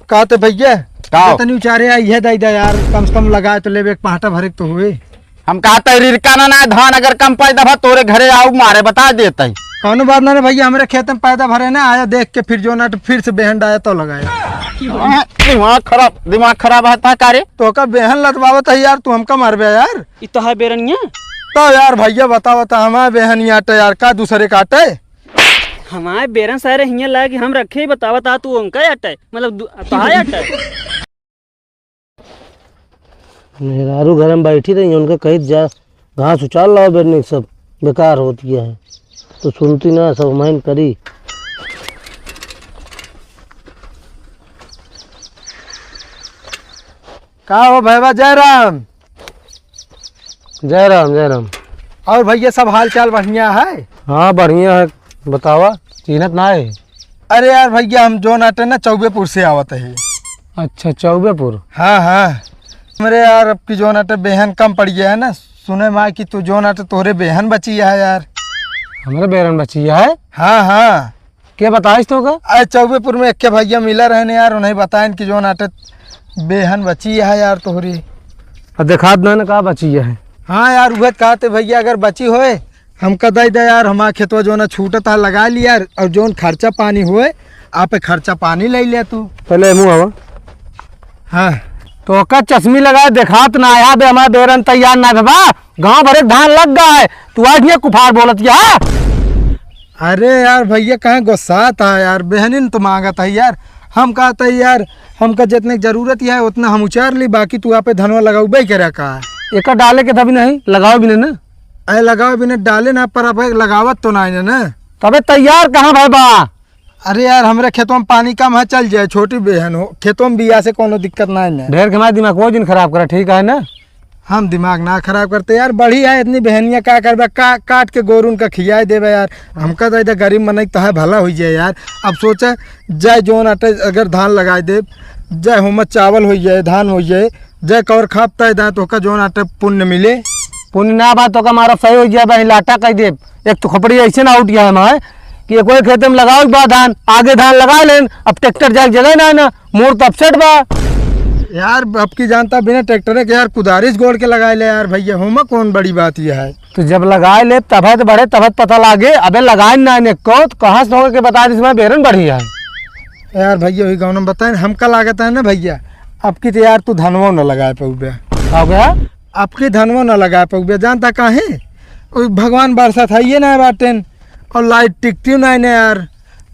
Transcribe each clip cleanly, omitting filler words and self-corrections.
कहते भैया का तनी उचारे आई है दादा यार, कम से कम लगाए तो लेवे एक पाटा भरे तो हुए। हम कहते रिरका ना धान अगर कम पैदा भा तोरे घरे आऊ मारे बता देते। कौन बात ना भैया, हमारे खेत में पैदा भरे ना आया देख के फिर जो ना फिर से बेहन आया तो लगाया। दिमाग खराब है कारे तो का बेहन लतवावत है यार, तू हमका मारबे यार। तो है बेरनिया तो यार भैया बताओ तो हमारे बेहन आटे यार का दूसरे काटे। हमारे बेरन सारे हिया लागे हम रखे बतावा ता तू उनका अटे मतलब तहाय अटे। मेहरारू घर में बैठी रही उनका कहीं जा घास उचाल लाओ बेरने सब बेकार होती है तो सुनती ना सब माइन करी। का हो भैया जय राम। जय राम जय राम। और भैया सब हाल चाल बढ़िया है? हाँ बढ़िया है, बतावा चिन्हत ना है। अरे यार भैया हम जो नाटे ना चौबेपुर से आवत है। अच्छा चौबेपुर। हाँ हाँ मेरे यार अब की जो नाटे बेहन कम पड़ गया है ना, सुने माँ की तू जो नाटे तोहरे बेहन बची है यार। हमारे बेरन बची है? हाँ हाँ क्या बताइस तो का? अरे चौबेपुर में एक भैया मिला रहने यार, उन्हें बताएं कि जो नाटे बेहन बची है यार तोहरी। देखा ना कहा बची है। हाँ यार वह कहते भैया अगर बची होए हमका दे दे यार, हमारा खेतवा जो ना छूटता लगा लिया और जो खर्चा पानी हुए आप खर्चा पानी ले लिया तू पहले मुँह हवा। हाँ तो का चश्मी लगाए देखात ना आया बे हमारा बेरन तैयार ना था गाँव भरे धान लग गया है तू आज ये कुफार बोलत या। अरे यार भैया कहाँ गुस्सा था यार, बहनिन तो मांगा था यार। हम कहते यार हमका जितने जरूरत है उतना हम उचार ली, बाकी तू आप धनवा लगाऊ बे करे का एक डाले के तभी नहीं लगाओ भी नहीं ना। अरे लगाओ भी नहीं डाले ना पर अब लगावत तो नहीं ना। तबे तैयार कहाँ भाई बा? अरे यार हमारे खेतों में पानी कम है, चल जाए छोटी बेहन हो खेतों में बिया से कोनो दिक्कत ना है। ढेर हमारा दिमाग वो दिन खराब करा ठीक है ना। हम दिमाग ना खराब करते यार, बढ़िया है इतनी बहनियाँ का करबे काट के गोरून का खियाए देवे यार। हमका तो इधर गरीब मन तो है भला हो जाए यार। अब सोचा जय जोन आटे अगर धान लगाए दे, जय हुमत चावल हो जाए धान हो जाए, जय कवर खापता है तो का जोन आटे पुण्य मिले। पुण्य ना बात तो हमारा सही हो गया भाई लाटा कह दे। एक तो खोपड़ी ऐसे ना उठ गया हमारे कि कोई खेत में लगाओ बा धान आगे धान लगा लेन, अब ट्रैक्टर जाए जगह ना मोर तो अपसेट बा यार। अब की जानता बिना ट्रैक्टर के यार कुदारिश गोड़ के लगाए ले यार भैया, होमा कौन बड़ी बात यह है। तो जब लगाए ले तबत बढ़े तबत पता लागे। अबे लगाए ना को तो कहाँ से होगा के बता दी बेरन बढ़िया है यार भैया वही गाँव में बताए हमका लागत है ना भैया। अब की तो यार तू धनवा न लगाए पौबे हो गया। अब की धनवा न लगाए पौबे जानता काहे भगवान बरसा था ये ना बाटेन और लाइट टिकती ना यार,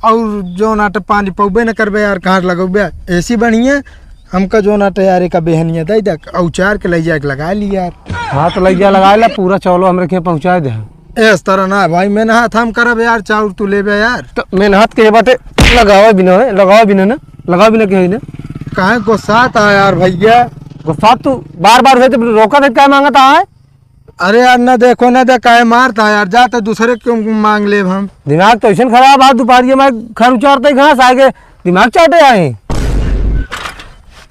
और जो नाटे पानी पौबे न करबे यार कहाँ लगोबे ऐसी बढ़िया। हमका जो नाटे यार का बेहनिया दे दे औचार के ले जाके लगा ली यार। हाँ तो लग गया लगा ला पूरा चौलो हमरे के पहुँचा दे। इस तरह ना भाई मैंने हाथ हम करब यार, चाउर तू लेबे यार। तो मेहनत के बाटे लगाओ बिना है लगाओ बिना ना लगाओ बिना के है ना। कहाँ गुस्सा था यार भैया। गुस्सा तू बार बार तो रोका थे क्या मांगता है। अरे यार न देखो न दे काहे मारता यार, जाते दूसरे क्यों मांग ले हम। दिमाग तो ऐसा खराब है दोपहर में खर उचारते घास आगे दिमाग चाटे आए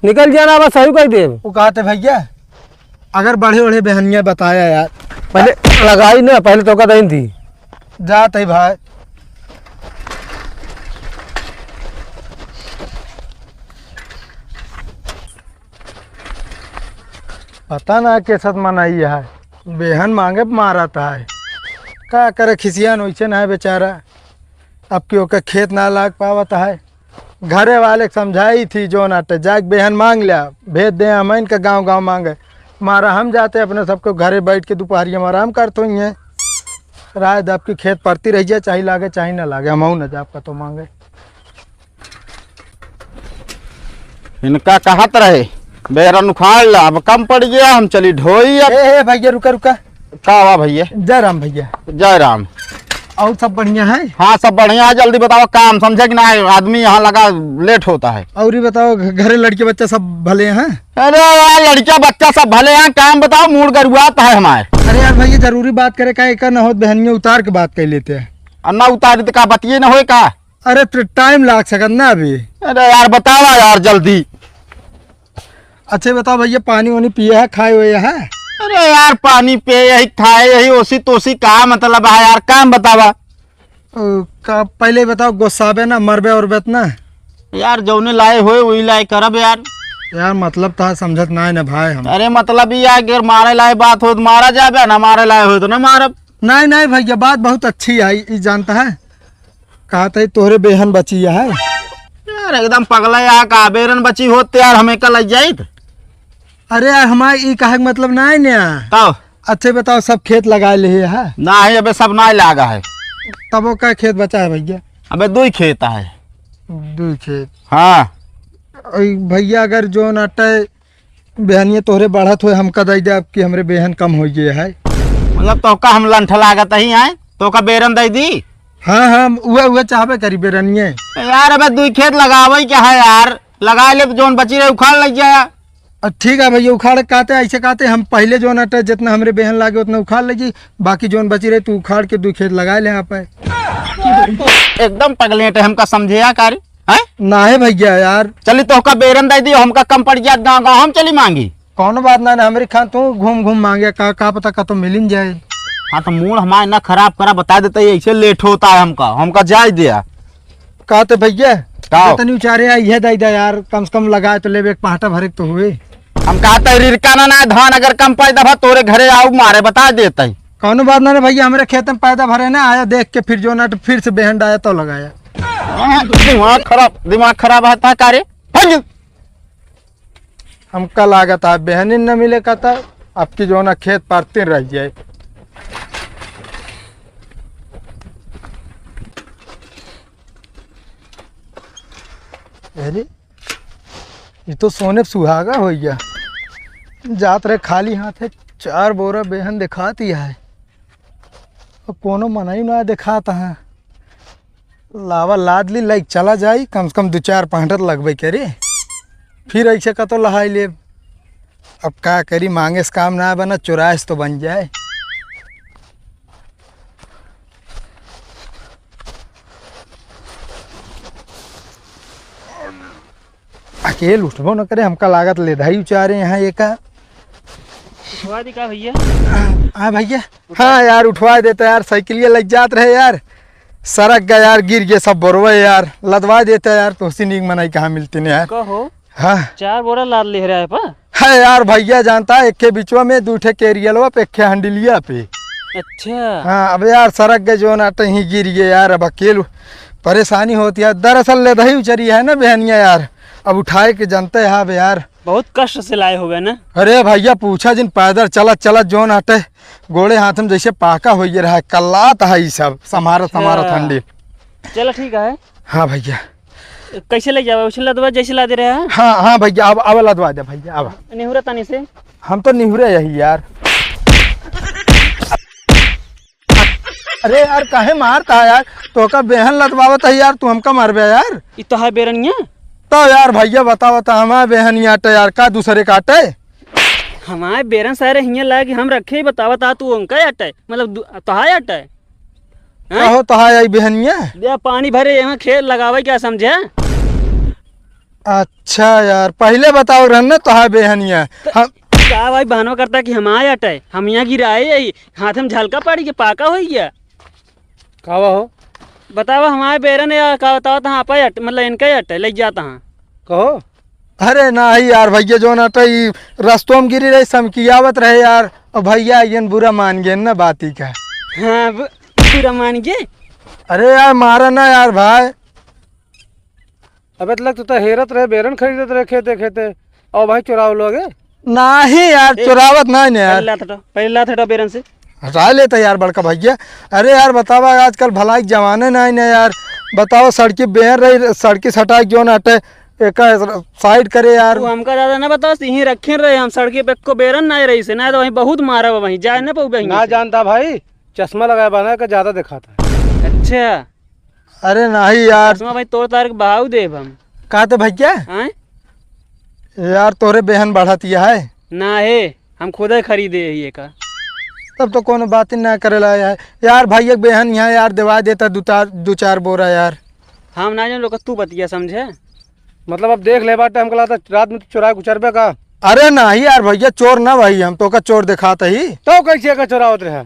निकल जाना बस सही कह दे। वो कहते भैया अगर बड़े बड़े बहनियाँ बताया यार पहले लगाई ना पहले तो का दिन थी जाते भाई। पता ना कैसा मनाई है, बेहन मांगे मारा था है क्या करे खिसियान वैसे ना है बेचारा। अब क्यों के खेत ना लाग पावता है, घरे वाले समझाई थी जो नाटे जाके बेहन मांग लिया भेज दे हम इनका गांव गांव मांगे मारा। हम जाते अपने सबको घरे बैठ के दोपहरिया में आराम करते ही हैं। राय दब की खेत पड़ती रह जाए चाहे लागे चाहे ना लागे, हम न जाप का तो मांगे। इनका कहत रहे बेरन उखाड़ ला अब कम पड़ गया हम चली ढोई। अब ए भैया रुका रुका। का हुआ भैया? जय राम भैया। जय राम। और सब बढ़िया है? हाँ सब बढ़िया है, जल्दी बताओ काम समझे कि ना आदमी यहाँ लगा लेट होता है। और बताओ घरे लड़के बच्चे सब भले हैं? अरे यार लड़का बच्चा सब भले हैं, काम बताओ मूड गरुआता है हमारे। अरे यार भैया जरूरी बात करे का एक न हो बहनिया उतार के बात कर लेते हैं। अन्ना उतारी तो का बतिए न होए का? अरे तो टाइम लाग सकत ना अभी। अरे यार बतावा यार जल्दी। अच्छा बताओ भैया पानी वानी पिए है खाए हुए है? अरे यार पानी पे यही खाए यही ओसी तोसी का मतलब है यार, काम बतावा। का पहले बताओ गुस्साबे ना मरबे और बेत ना। यार जौने लाए होए वही लाए करब यार। यार मतलब था समझत ना है ना भाई हम। अरे मतलब ये है कि अगर मारे लाए बात हो तो मारा जाबे, ना मारे लाए हो तो ना मारब। नहीं नहीं भैया बात बहुत अच्छी है, ये जानता है कहा था तोहरे बेहन बची है। यार एकदम पगला यहाँ का बेरन बची होते यार हमें कल लग जाइत। अरे यार हमारे ये कहे का मतलब ना है ना। तब अच्छे बताओ सब खेत लगा ले है ना है अबे सब ना लागा है। तब वो क्या खेत बचा है भैया? अबे 2 ही खेत है। 2 खेत। हाँ और भैया अगर जो नटे बेहनिया तोहरे बढ़त हो हमका दे दे कि हमरे बेहन कम हो गए है। मतलब तो का हम लंठ लागत ही है तो का बेरन दे दी। हाँ हाँ वह चाहबे करी बेरनिए। यार अबे 2 खेत लगावे क्या है यार, लगा ले जोन बची रहे उखाड़ लग जाया। ठीक है भैया उखाड़ काते ऐसे काते हम पहले जो नटे जितना हमरे बेहन लागे उतना उखाड़ लेगी, बाकी जोन बची रहे तू उखाड़ के 2 खेत लगा ले यहाँ पे। एकदम पगलेट है हमका समझेया कार है ना है भैया यार। चली तो का बेरन दे दी हमका कम पड़ गया गाँव गाँव हम चली मांगी। कौन बात ना हमारे खान तू घूम घूम मांगे का पता का तो मिल जाए। हाँ तो मूड हमारे ना खराब करा बता देता है ऐसे लेट होता है हमका जाय दिया। कहते भैया का तनी उचारे यह दे दे यार, कम से कम लगाए तो लेबे एक पाटा भरे तो हुए। हम कहते रिरका ना धान अगर कम पड़ दफा तोरे घरे आओ मारे बता देता है। कौन बात ना भैया हमारे खेत में पैदा भरे ना आया देख के फिर जो नट फिर से बेहन आया तो लगाया। दिमाग खराब है कारे। हमका लागत है बेहन न मिले का था आपकी जो ना खेत पारते रह जाए। अरे ये तो सोने सुहागा हो गया, जात रहे खाली हाथ है 4 बोरा बेहन दिखाती है और कोनो मनाई ना दिखाता है। लावा लाद ली लाइक चला जाई कम से कम 2-4 पांटर लगबे करे फिर ऐसे का तो लहाई ले। अब क्या करी मांगे से काम ना बना चुराइस तो बन जाए। अकेले उठबो न करे हमका लागत ले धाई उचारे यहाँ एक उठवा दी का भैया? हाँ भैया हाँ यार उठवा देता यार, साइकिलिया लग जात रहे यार, सड़क गया यार गिर गए सब बोरवे यार, लदवा देता यार तो उसी नीक मनाई कहाँ मिलती नहीं यार। कहो हाँ 4 बोरा लाद ले रहा है पा। है यार भैया जानता है एक के बिचवा में 2 ठे केरियलवा पे 1 ठे हंडिलिया पे। अच्छा हाँ अब यार सड़क गए जो नाटे ही गिर गए यार, अब अकेले परेशानी होती है। दरअसल ले दही उचरी है ना बहनिया यार, अब उठाए के जानते हैं अब यार बहुत कष्ट से लाए हो गए ना। अरे भैया पूछा जिन पैदल चलत चलत जो नाटे गोड़े हाथ में जैसे पाका हो रहा है, कल्लात है ये सब समारा ठंडी। चलो ठीक है। हाँ भैया कैसे ले जाओ उसे लदवा जैसे ला दे रहे हैं? हाँ हाँ भैया अब लदवा दे भैया अब। निहुरा तानी से हम तो निहुरे यही यार। अरे यार काहे मारता है यार, तो का बेहन लदवावत है यार, तू हमका मारबे यार। ये तो है बेरनिया। तो यार भैया बताओ तो हमारे बेहन आटे यार का दूसरे काटे। हमारे बेरन सारे हियाँ ला कि हम रखे ही बतावा ता तू उनका अटे मतलब तो है अटे कहो तो है बेहनिया। दे पानी भरे यहाँ खेत लगावे क्या समझे? अच्छा यार पहले बताओ रहने तो है बेहनिया। हम का भाई बहनों करता कि हमारे अटे हम यहाँ गिराए यही हाथ में झलका पड़ी के पाका हो गया। कावा हो बतावा हमारे बेरन या का बताओ तो हाँ पे मतलब इनका अटे लग जाता हाँ कहो। अरे ना ही यार भैया जो ना तो रस्तों में गिरी रही समकियावत रहे यार, और भैया ये बुरा मान गए ना बाती का। हाँ पूरा मान गए। अरे यार मारा ना यार भाई। अबे तक तो हेरत रहे बेरन खरीदत रहे खेते खेते और भाई चुराव लोगे। नहीं यार चुरावत नहीं यार, पहले लात हटा बेरन से हटा लेता यार बड़का भैया। अरे यार बतावा आजकल भलाई जमाने नहीं ना यार, बताओ सड़की बेहन रही सड़की सटाई जो ना हटे एक साइड करे यार। तू हमका ज्यादा ना बताओ यहीं रखे रहे हम सड़के पे को बेरन ना रही से ना तो वहीं बहुत मारा हुआ वहीं जाए ना पाऊ ना जानता भाई चश्मा लगाया बना का ज्यादा दिखाता है। अच्छा अरे नहीं यार चश्मा भाई तोड़ तार के बहाव देव हम कहा तो भैया आए यार तोरे बेहन बढ़तिया है ना है हम खुद ही खरीदे ये का। तब तो कोनो बात ही ना करेला यार भाई एक बेहन यहाँ यार दिवा देता 2-4 बोरा यार। हम ना जान लोग तू बतिया समझे मतलब अब देख ले बाटे हमको लगता रात में चुरा कुचरबे का। अरे नहीं यार भैया चोर ना भाई हम तो का चोर दिखाता ही। तो कैसे का चुरावत रहे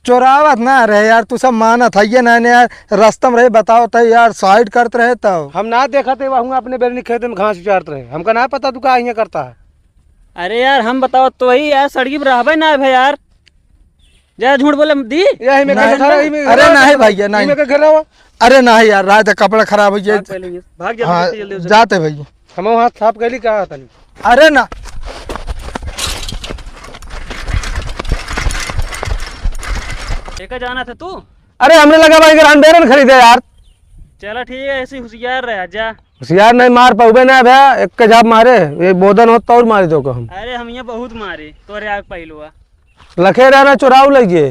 चोरावत ना रहे यार, तू सब मानत है ये ना यार, रास्ता में रहे बताओ तो यार साइड करते रहे तो। हम ना देखा थे वहाँ अपने बेरनी खेत में घास उचारत रहे, हमका ना पता तू का यहाँ करता है। अरे यार हम बताओ तो वही यार, सड़की पर रहबे ना भाई यार, जरा झूठ बोले दी। यही में नहीं, खड़ा, यही में अरे नहीं भैया यही नहीं, में घेरा हुआ। अरे नहीं यार, रात कपड़ा खराब हो जाए। पहले ये, भाग जा हाँ जल्दी से। जाते भैया। हम वहाँ साफ कैली क्या तनी। अरे ना लेकर जाना था तू। अरे हमने लगा भाई हम बेरन खरीदे यार। चला ठीक है, ऐसे होशियार रहे जा। होशियार नहीं, मार पाऊबे ना भैया, एक के जाप मारे ये बोदन होता और मारे तो हम अरे हम यहाँ बहुत मारे तोरे आग पहलुआ। लखे रहना चुराव लीजिए।